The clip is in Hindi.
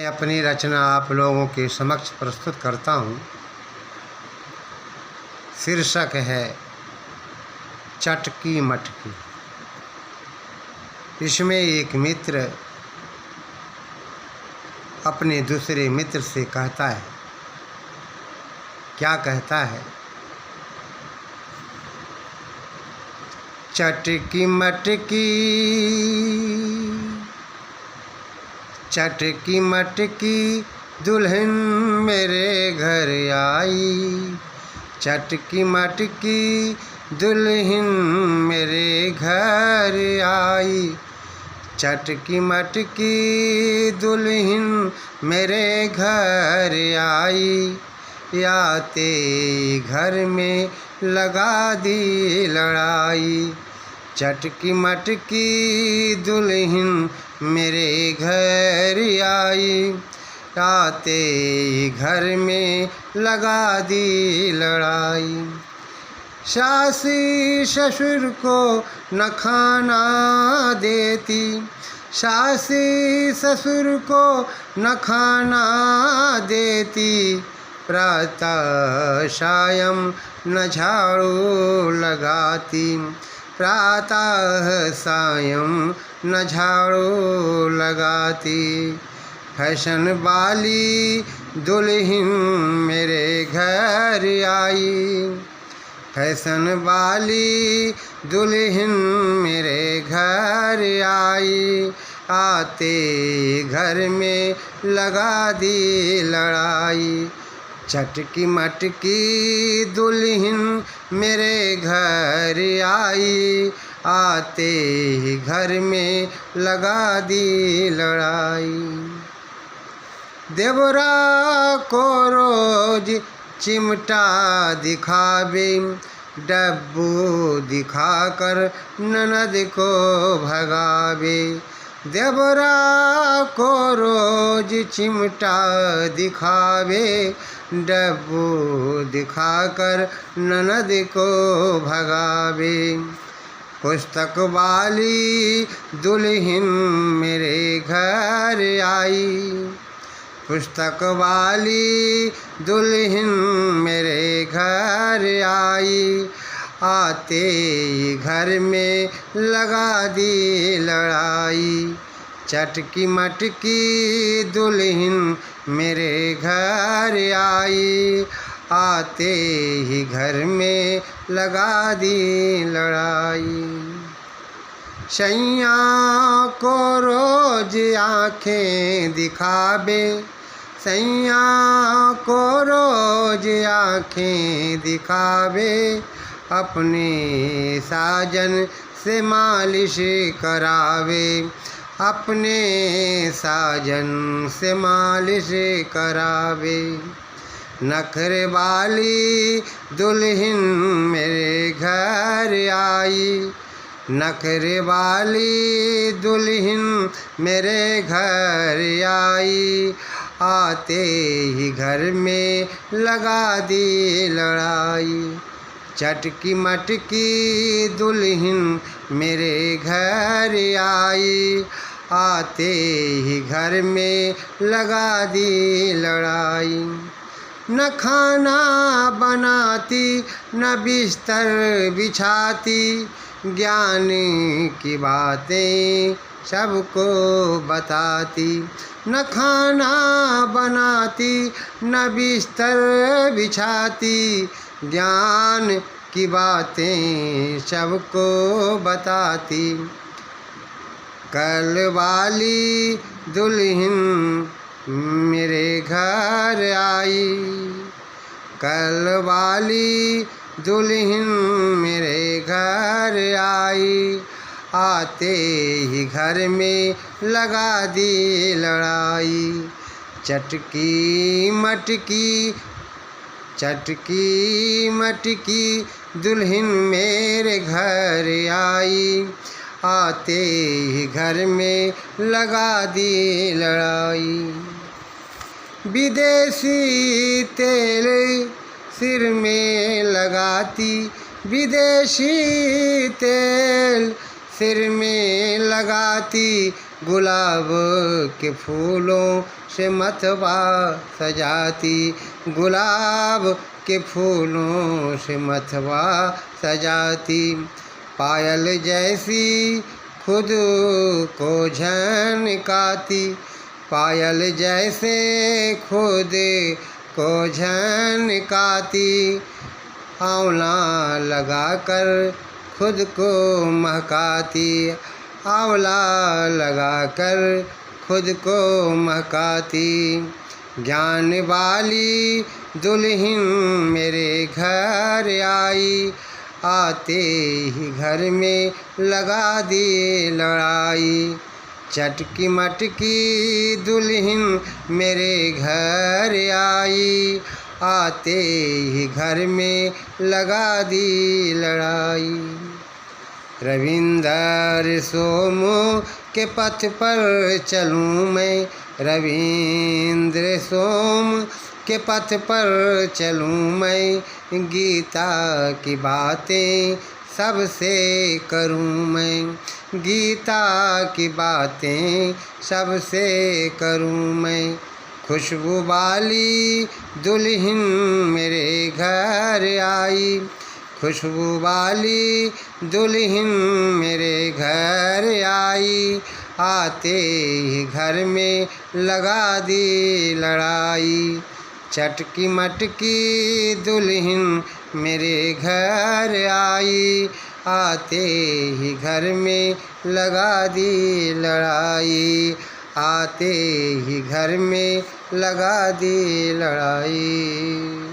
अपनी रचना आप लोगों के समक्ष प्रस्तुत करता हूँ। शीर्षक है चटकी मटकी। इसमें एक मित्र अपने दूसरे मित्र से कहता है, क्या कहता है? चटकी मटकी, चटकी मटकी दुल्हन मेरे घर आई। चटकी मटकी दुल्हन मेरे घर आई। चटकी मटकी दुल्हन मेरे घर आई। आते घर में लगा दी लड़ाई। चटकी मटकी दुल्हन मेरे घर आई। आते घर में लगा दी लड़ाई। सास ससुर को न खाना देती। सास ससुर को न खाना देती। प्रातः सायं न झाड़ू लगाती। प्रातः सायं न झाड़ू लगाती। फैशन वाली दुल्हन मेरे घर आई। फैशन वाली दुल्हन मेरे घर आई। आते घर में लगा दी लड़ाई। चटकी मटकी दुल्हन मेरे घर आई। आते घर में लगा दी लड़ाई। देवरा को रोज चिमटा दिखावे। डब्बू दिखाकर ननद को भगावे। देवरा को रोज चिमटा दिखावे। डब्बू दिखाकर ननद को भगावे। पुस्तक वाली दुल्हन मेरे घर आई। पुस्तक वाली दुल्हन मेरे घर आई। आते घर में लगा दी लड़ाई। चटकी मटकी दुल्हन मेरे घर आई। आते ही घर में लगा दी लड़ाई। सैया को रोज आँखें दिखावे। सैया को रोज आँखें दिखावे। अपने साजन से मालिश करावे। अपने साजन से मालिश करावे। नखरे वाली दुल्हन मेरे घर आई। नखरे वाली दुल्हन मेरे घर आई। आते ही घर में लगा दी लड़ाई। चटकी मटकी दुल्हन मेरे घर आई। आते ही घर में लगा दी लड़ाई। न खाना बनाती न बिस्तर बिछाती। ज्ञान की बातें सबको बताती। न खाना बनाती न बिस्तर बिछाती। ज्ञान की बातें सबको बताती। कल वाली दुल्हन मेरे घर आई। कल वाली दुल्हन मेरे घर आई। आते ही घर में लगा दी लड़ाई। चटकी मटकी, चटकी मटकी दुल्हन मेरे घर आई। आते ही घर में लगा दी लड़ाई। विदेशी तेल सिर में लगाती। विदेशी तेल सिर में लगाती। गुलाब के फूलों से मथवा सजाती, गुलाब के फूलों से मथवा सजाती। पायल जैसी खुद को झनकाती, पायल जैसे खुद को झनकाती। आंवला लगाकर खुद को महकाती, आंवला लगाकर खुद को महकाती। ज्ञान वाली दुल्हन मेरे घर आई, आते ही घर में लगा दी लड़ाई। चटकी मटकी दुल्हन मेरे घर आई, आते ही घर में लगा दी लड़ाई। रविंद्र सोमू के पथ पर चलूँ मैं, रविंद्र सोम के पथ पर चलूँ मैं। गीता की बातें सबसे करूँ मैं, गीता की बातें सबसे करूँ मैं। खुशबू वाली दुल्हन मेरे घर आई, खुशबू वाली दुल्हन मेरे घर आई, आते ही घर में लगा दी लड़ाई। चटकी मटकी दुल्हन मेरे घर आई, आते ही घर में लगा दी लड़ाई, आते ही घर में लगा दी लड़ाई।